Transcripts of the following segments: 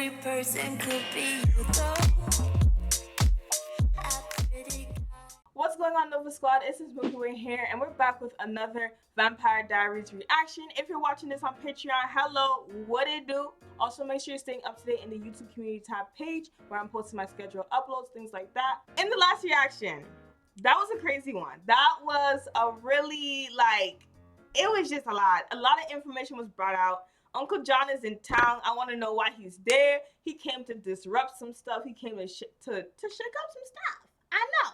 every person could be you though. What's going on, Nova Squad? It's ms.Milkywayy here, and we're back with another Vampire Diaries reaction. If you're watching this on Patreon, hello, what it do? Also, make sure you're staying up to date in the YouTube community tab page where I'm posting my scheduled uploads, things like that. In the last reaction, that was a crazy one. That was a really, it was just a lot. A lot of information was brought out. Uncle John is in town. I want to know why he's there. He came to disrupt some stuff. He came to shake up some stuff. I know.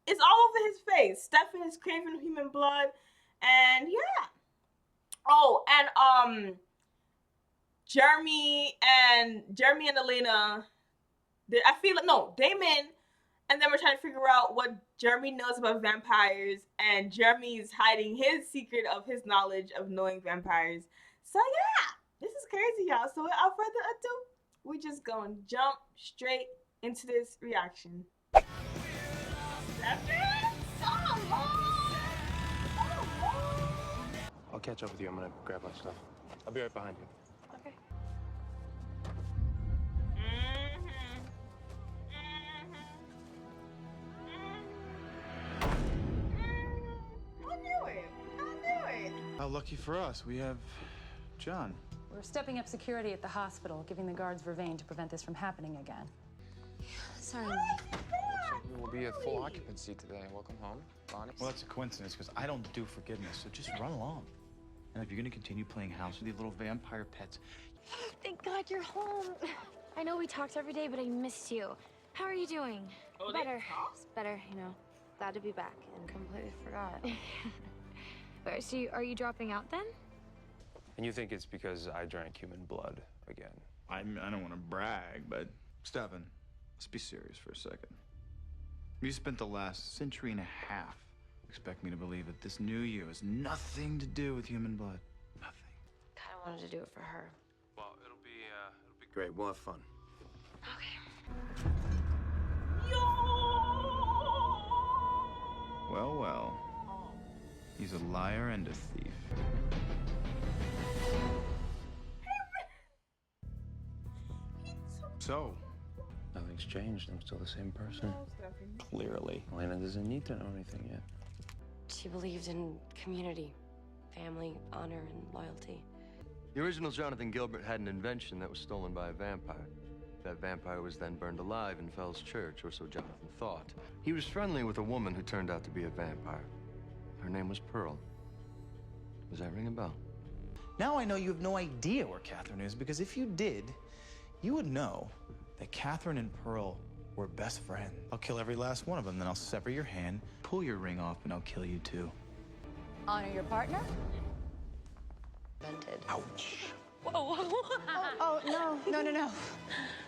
It's all over his face. Stefan is craving human blood, and yeah. Oh, and Jeremy and Elena. I feel like Damon and then we're trying to figure out what Jeremy knows about vampires, and Jeremy is hiding his secret of his knowledge of knowing vampires. So yeah, this is crazy, y'all. So without further ado, we just gonna jump straight into this reaction. That's it? I'll catch up with you. I'm gonna grab my stuff. I'll be right behind you. Okay. I knew it. How lucky for us, we have John. We're stepping up security at the hospital, giving the guards vervain to prevent this from happening again. Sorry. We will be at full occupancy today. Welcome home, Bonnie. Well, that's a coincidence, because I don't do forgiveness, so just run along. And if you're gonna continue playing house with your little vampire pets... Thank God you're home. I know we talked every day, but I missed you. How are you doing? Oh, Better. It's better, you know. Glad to be back and completely forgot. So are you dropping out then? And you think it's because I drank human blood again? I don't want to brag, but... Stefan, let's be serious for a second. You spent the last century and a half expect me to believe that this new you has nothing to do with human blood. Nothing. Kind of wanted to do it for her. Well, it'll be great. We'll have fun. Okay. Well, well. He's a liar and a thief. So, Nothing's changed. I'm still the same person. clearly. Elena doesn't need to know anything yet. She believed in community, family, honor, and loyalty. The original Jonathan Gilbert had an invention that was stolen by a vampire. That vampire was then burned alive in Fell's Church, or so Jonathan thought. He was friendly with a woman who turned out to be a vampire. Her name was Pearl. Does that ring a bell? Now I know you have no idea where Catherine is, because if you did, you would know that Catherine and Pearl were best friends. I'll kill every last one of them, then I'll sever your hand, pull your ring off, and I'll kill you too. Honor your partner? Invented. Ouch. Oh, no.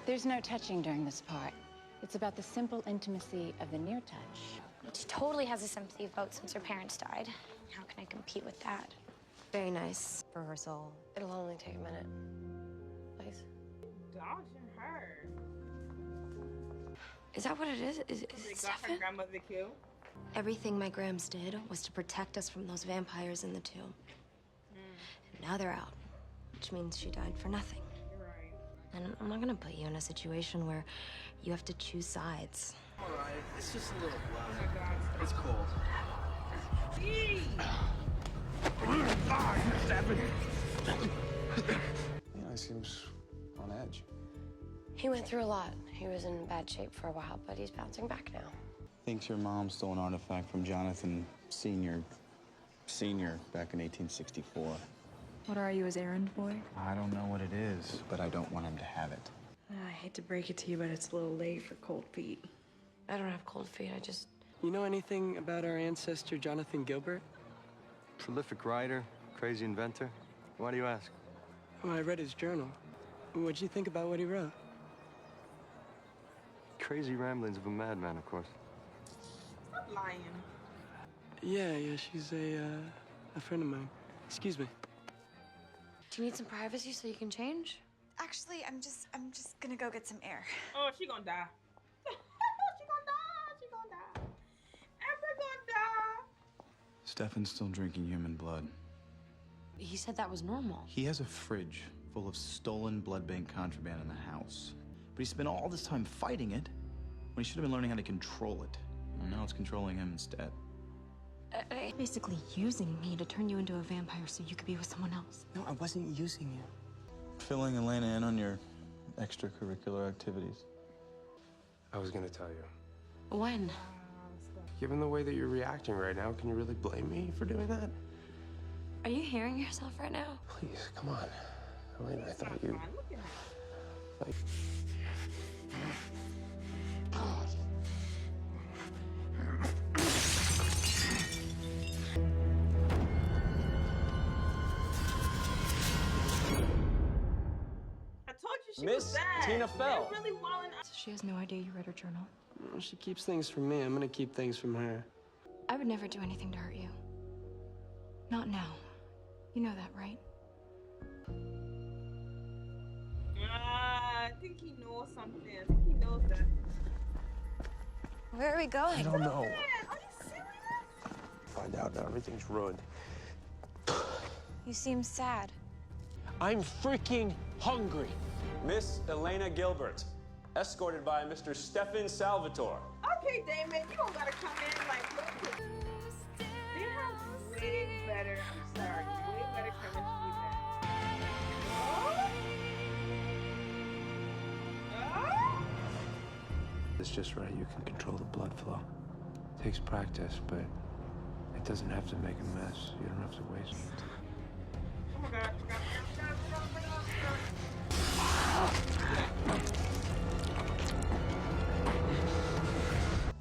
There's no touching during this part. It's about the simple intimacy of the near touch. She totally has a sympathy vote since her parents died. How can I compete with that? Very nice. For her soul. It'll only take a minute. Please. Dodging her. Is that what it is? Is They it got her Stefan? grandmother killed. Everything my Grams did was to protect us from those vampires in the tomb. And now they're out, which means she died for nothing. You're right. And I'm not gonna put you in a situation where you have to choose sides. All right, it's just a little Oh blood. my God. It's cold. He seems on edge. He went through a lot. He was in bad shape for a while, but he's bouncing back now. Thinks your mom stole an artifact from Jonathan Senior back in 1864. What are you, his errand boy? I don't know what it is, but I don't want him to have it. I hate to break it to you, but it's a little late for cold feet. I don't have cold feet, I just... You know anything about our ancestor, Jonathan Gilbert? Prolific writer, crazy inventor. Why do you ask? Well, I read his journal. What'd you think about what he wrote? Crazy ramblings of a madman, of course. Stop lying. Yeah, she's a friend of mine. Excuse me. Do you need some privacy so you can change? Actually, I'm just gonna go get some air. Oh, she gonna die. She gonna die. Amber gonna die. Stefan's still drinking human blood. He said that was normal. He has a fridge full of stolen blood bank contraband in the house. But he spent all this time fighting it when he should have been learning how to control it. And now it's controlling him instead. Basically using me to turn you into a vampire so you could be with someone else. No, I wasn't using you. Filling Elena in on your extracurricular activities. I was gonna tell you. When? Given the way that you're reacting right now, can you really blame me for doing that? Are you hearing yourself right now? Please, come on. Elena, I thought you... Like... God. I told you she Miss was bad. Tina Fell. They're really wilding out. So she has no idea you read her journal? Well, she keeps things from me. I'm gonna keep things from her. I would never do anything to hurt you. Not now. You know that, right? I think he knows something. I think he knows that. Where are we going? I don't know. Are you serious? Find out now everything's ruined. You seem sad. I'm freaking hungry. Miss Elena Gilbert, escorted by Mr. Stefan Salvatore. Okay, Damon, you don't gotta come in like, look. They have way better, I'm sorry, way better chemistry than. Oh? It's just right. You can control the blood flow. It takes practice, but it doesn't have to make a mess. You don't have to waste it. Oh my God,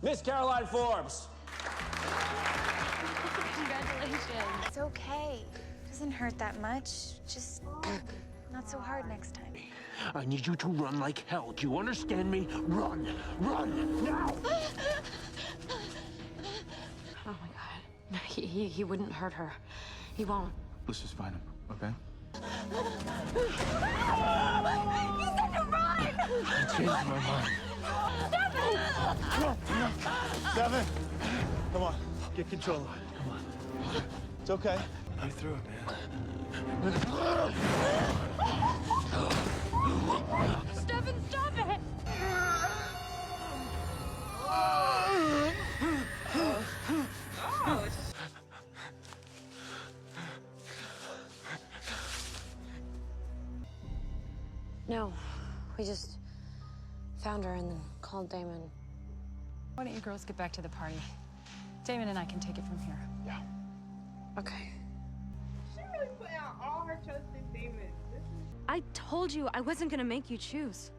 Miss Caroline Forbes. Congratulations. It's okay. Doesn't hurt that much. Just not so hard next time. I need you to run like hell. Do you understand me? Run! Run! Now! Oh my God. No, he wouldn't hurt her. He won't. Let's just find him, okay? You said to run! I changed my mind. Stefan! Come on, get control of it. Come on. It's okay. I threw it, man. Stefan, stop it! No, we just found her and then called Damon. Why don't you girls get back to the party? Damon and I can take it from here. Yeah. Okay. She really put out all her trust in Damon. I told you I wasn't gonna make you choose.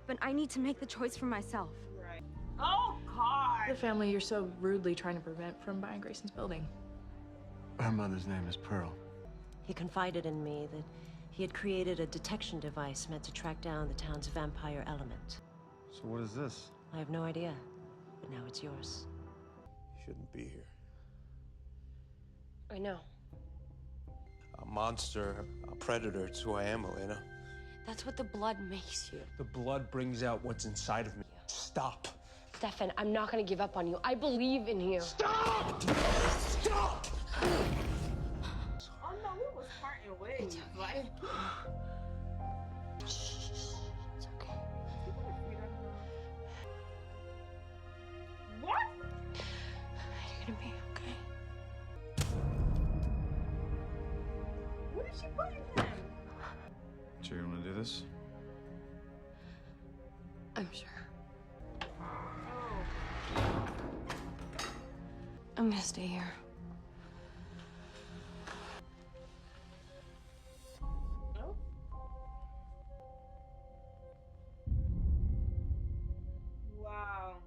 But I need to make the choice for myself. Right. Oh, God. The family you're so rudely trying to prevent from buying Grayson's building. Her mother's name is Pearl. He confided in me that he had created a detection device meant to track down the town's vampire element. So what is this? I have no idea, but now it's yours. You shouldn't be here. I know. A monster, a predator. It's who I am, Elena. That's what the blood makes you. The blood brings out what's inside of me. Stop. Stefan, I'm not gonna give up on you. I believe in you. Stop! Stop! Oh, no, we was parting ways. Like, It's okay. what? You're gonna be okay. What did she put in him? Sure you want to do this? I'm sure. I'm gonna stay here. Oh. Wow.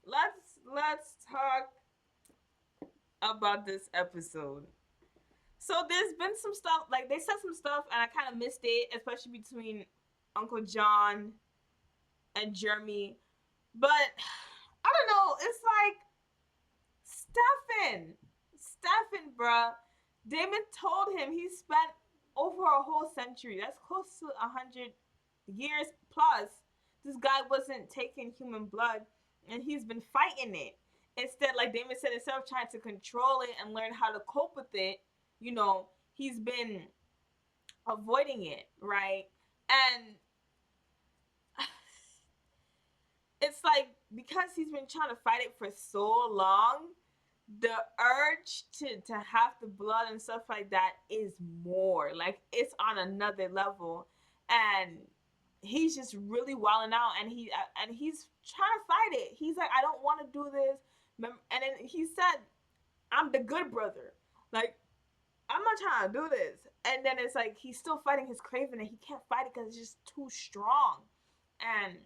Let's talk about this episode. So there's been some stuff, like they said some stuff and I kind of missed it, especially between Uncle John and Jeremy. But I don't know, it's like Stefan, bruh. Damon told him he spent over a whole century, that's close to 100 years plus. This guy wasn't taking human blood and he's been fighting it. Instead, like Damon said, instead of trying to control it and learn how to cope with it, you know, he's been avoiding it, right? And it's like because he's been trying to fight it for so long, the urge to have the blood and stuff like that is more like it's on another level, and he's just really wilding out, and he's trying to fight it. He's like, I don't want to do this, and then he said, I'm the good brother, like I'm not trying to do this. And then it's like he's still fighting his craving, and he can't fight it because it's just too strong. And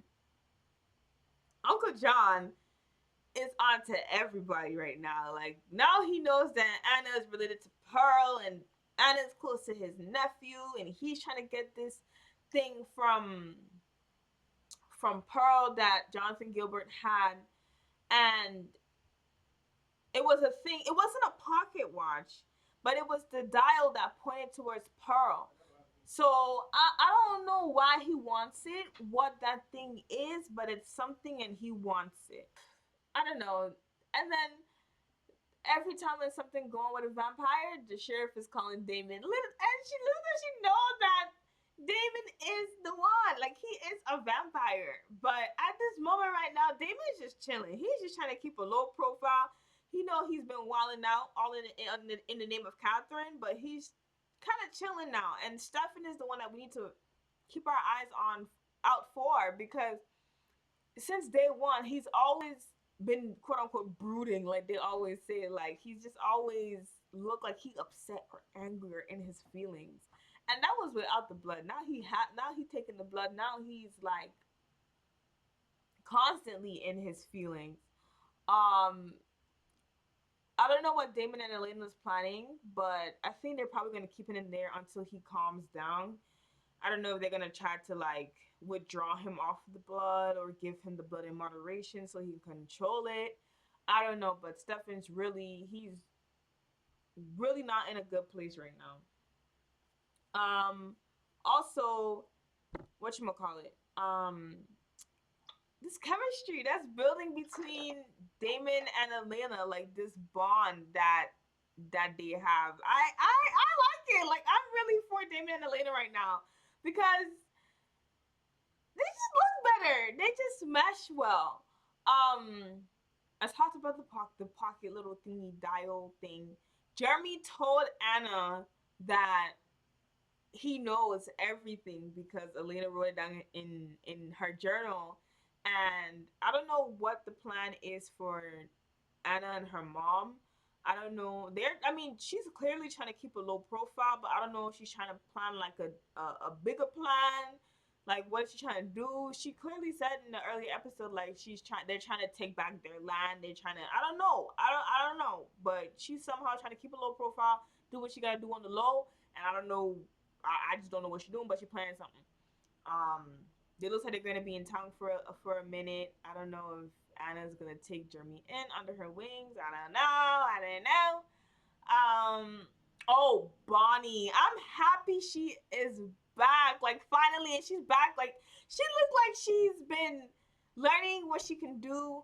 Uncle John is on to everybody right now. Like now he knows that Anna is related to Pearl, and Anna's close to his nephew, and he's trying to get this thing from Pearl that Jonathan Gilbert had. And it was a thing. It wasn't a pocket watch, but it was the dial that pointed towards Pearl. So I don't know why he wants it, what that thing is, but it's something and he wants it. I don't know. And then every time there's something going with a vampire, the sheriff is calling Damon. And she knows that Damon is the one. Like, he is a vampire. But at this moment right now, Damon is just chilling. He's just trying to keep a low profile. He know he's been wilding out all in the name of Catherine, but he's kind of chilling now. And Stefan is the one that we need to keep our eyes on out for, because since day one, he's always been quote unquote brooding, like they always say. Like he's just always looked like he upset or angry or in his feelings, and that was without the blood. Now he's taking the blood. Now he's like constantly in his feelings. I don't know what Damon and Elena's planning, but I think they're probably gonna keep it in there until he calms down. I don't know if they're gonna try to like withdraw him off of the blood or give him the blood in moderation so he can control it. I don't know, but Stefan's he's really not in a good place right now. Also, whatchamacallit, this chemistry that's building between Damon and Elena, like this bond that they have. I like it. Like I'm really for Damon and Elena right now because they just look better. They just mesh well. I talked about the pocket little thingy dial thing. Jeremy told Anna that he knows everything because Elena wrote it down in her journal. And I don't know what the plan is for Anna and her mom. I don't know. I mean, she's clearly trying to keep a low profile, but I don't know if she's trying to plan like a bigger plan. Like what is she trying to do? She clearly said in the earlier episode, like they're trying to take back their land. They're trying to, I don't know. I don't know. But she's somehow trying to keep a low profile, do what she gotta do on the low. And I don't know. I just don't know what she's doing, but she's planning something. They looks like they're gonna be in town for a minute. I don't know if Anna's gonna take Jeremy in under her wings. I don't know. Oh, Bonnie. I'm happy she is back. Like finally, and she's back. Like she looked like she's been learning what she can do,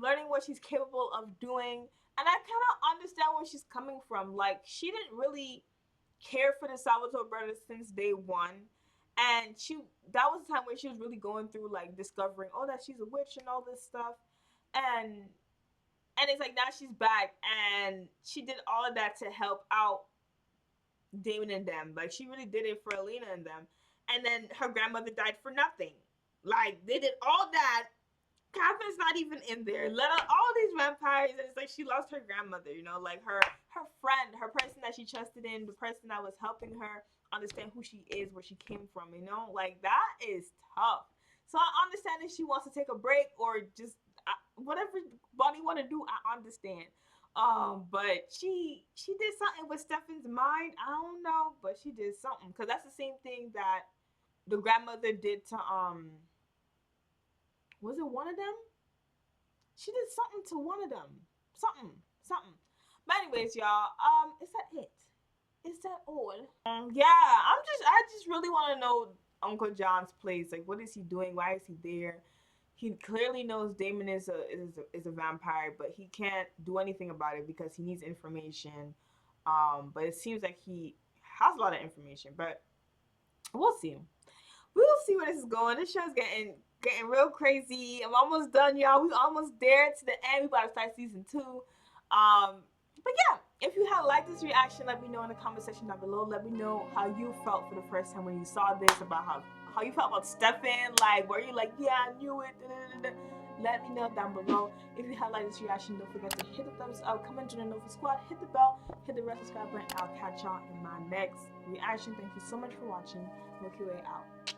learning what she's capable of doing. And I kind of understand where she's coming from. Like she didn't really care for the Salvatore brothers since day one. And that was the time where she was really going through like discovering, oh, that she's a witch and all this stuff. And it's like now she's back and she did all of that to help out Damon and them. Like she really did it for Alina and them. And then her grandmother died for nothing. Like they did all that. Catherine's not even in there. Let out all these vampires, and it's like she lost her grandmother. You know, like her friend, her person that she trusted in, the person that was helping her understand who she is, where she came from. You know, like that is tough. So I understand if she wants to take a break or just whatever Bonnie want to do. I understand. But she did something with Stefan's mind. I don't know, but she did something because that's the same thing that the grandmother did to was it one of them? She did something to one of them. Something. But anyways, y'all, is that it? Is that all? Yeah, I just really want to know Uncle John's place. Like, what is he doing? Why is he there? He clearly knows Damon is a vampire, but he can't do anything about it because he needs information. But it seems like he has a lot of information, but we'll see. We'll see where this is going. This show's getting real crazy. I'm almost done, y'all. We almost there to the end. We about to start season 2. But yeah, if you had liked this reaction, let me know in the comment section down below. Let me know how you felt for the first time when you saw this, about how you felt about Stefan. Like, were you like, yeah, I knew it? Let me know down below. If you had liked this reaction, don't forget to hit the thumbs up, come and join the Nova Squad, hit the bell, hit the red subscribe button. I'll catch y'all in my next reaction. Thank you so much for watching. Milky Way out.